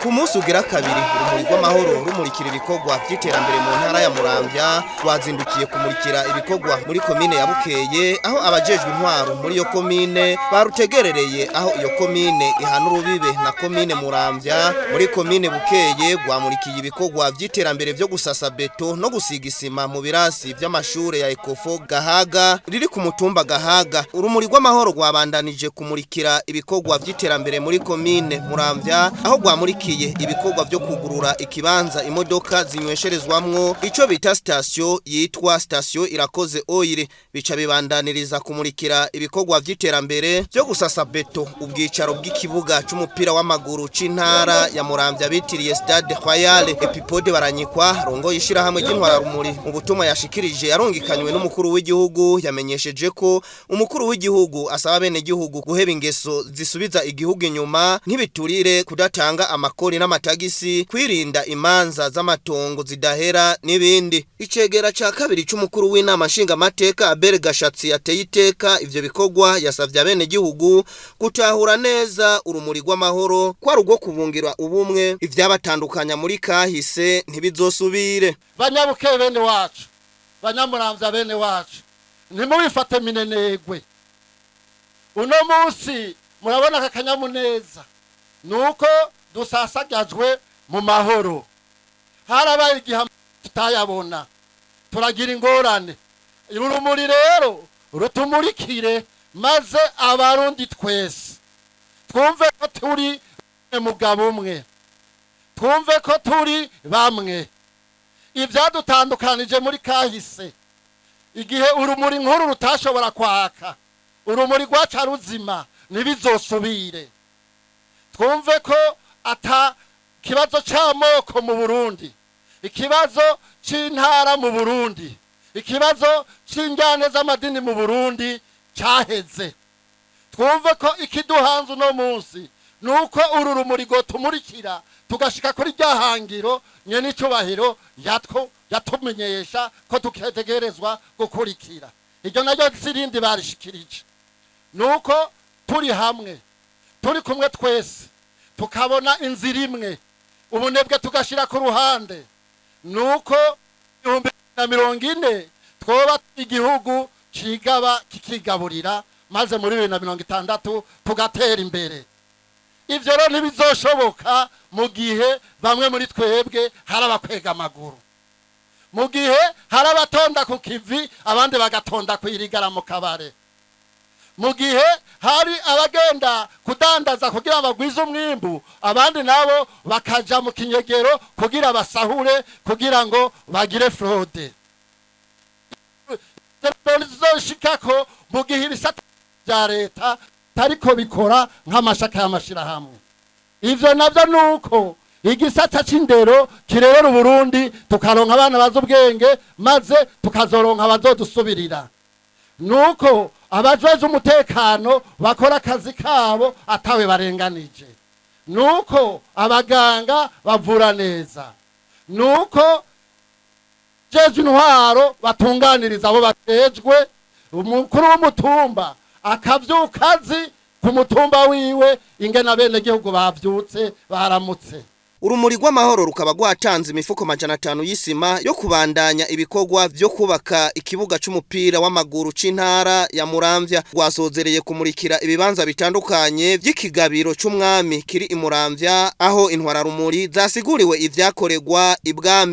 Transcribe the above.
Ku munsi ugira kabiri urumuri rw'amahoro rumurikira ibikorwa by'iterambere mu ntara ya Muramvya rwazindukiye kumurikira ibikorwa muri komine ya Bukeye aho abajejwe intwaro muri iyo komine barutegerereye aho iyo komine ihana urubibe na komine Muramvya. Muri komine Bukeye rwamurikiye ibikorwa by'iterambere byo gusasa beto no gusiga isima mu birasi by'amashure ya Ekofo Gahaga riri ku mutumba Gahaga. Urumuri rw'amahoro rwabandanije kumurikira ibikorwa by'iterambere muri komine Muramvya aho rwamurikiye ibikorwa byo kugurura ikibanza imodoka zinywesherezwamwo ico bita station yitwa station Irakoze Oil. Bica bibandaniriza kumurikira ibikorwa by'iterambere byo gusasa beto ubwicaro bw'ikibuga c'umupira w'amaguru c'intara ya Muramvya bitiriye Stade Royal. Epipode Baranyikwa rongo yishira hamwe ry'intwara rumuri mu butumwa yashikirije yarongikanywe n'umukuru w'igihugu yamenyesheje ko umukuru w'igihugu asaba bene gihugu guheba ingeso zisubiza igihugu inyuma nk'ibiturire, kudatanga amakori n'amatagisi, kwirinda imanza z'amatongo zidahera n'ibindi. Icegera ca kabiri c'umukuru w'inama nshinga mateka Abel Gashatsi yateye iteka ivyo bikorwa yasavye abene gihugu gutahura neza urumuri rw'amahoro kwa rugo kubungira ubumwe ivyabatandukanya muri kahise ntibizosubire. Banyabukeye bene wacu, Banyamuramvya bene wacu, ntimubifate minenegwe. Uno munsi murabona akakanyamuneza nuko dusasagajwe mu mahoro. Harabaye igihe tutayabona, turagira ingorane. Urumuri rero rutumurikire maze abarundi twese twumve ko turi mugabo umwe, twumve ko turi bamwe. Ivyadutandukanije muri kahise igihe urumuri nkuru rutashobora kwaka, urumuri rwaca ruzima ntibizosubire. Twumve ko ata kibazo c'amoko mu Burundi, ikibazo c'intara mu Burundi, ikibazo c'injyane z'amadini mu Burundi caheze. Twumve ko ikiduhanze uno munsi nuko uru rumuri tumurikira tugashika kuri ryahangiro nyene icubahiro yatumenyesha ko tuketegerezwa gukurikira. Iryo naryo zirindi barishikirije nuko turi hamwe, turi kumwe twese tukabona inzira imwe, ubunebwe tugashira ku ruhande, nuko 2040 twoba igihugu cigaba kikigaburira maze muri 2060 tugatera imbere. Ivyo rero ntibizoshoboka mu gihe bamwe muri twebwe harabakwega amaguru, mu gihe harabatonda ku kivi abandi bagatonda kwirigara mu kabare, mu gihe hari abagenda kudandaza kugira bagwize umwimbu abandi nabo bakaja mu kinyegero kugira basahure kugira ngo bagire fraude. Zoshikako mu gihe ibisata bya leta tariko bikora nk'amashaka y'amashirahamwe. Ivyo navyo nuko igisata c'indero kirerera Burundi tukaronka abana bazo ubwenge maze tukazoronka abazodusubirira. Nuko abajejwe umutekano bakora akazi kabo atawe barenganije. Nuko abaganga bavura neza. Nuko jejwe intwaro batunganiriza abo batejwe. Umukuru w'umutumba akavyukazi ku mutumba wiwe ingena bene gihugu bavyutse baramutse. Urumuri rw'amahoro rukaba rwatanze imifuko 500 y'isima yo kubandanya ibikorwa byo kubaka ikibuga c'umupira w'amaguru c'intara ya Muramvya. Rwasozereye kumurikira ibibanza bitandukanye by'ikigabiro c'umwami kiri i Muramvya aho intwara rumuri zasiguriwe ivyakoregwa ibwami.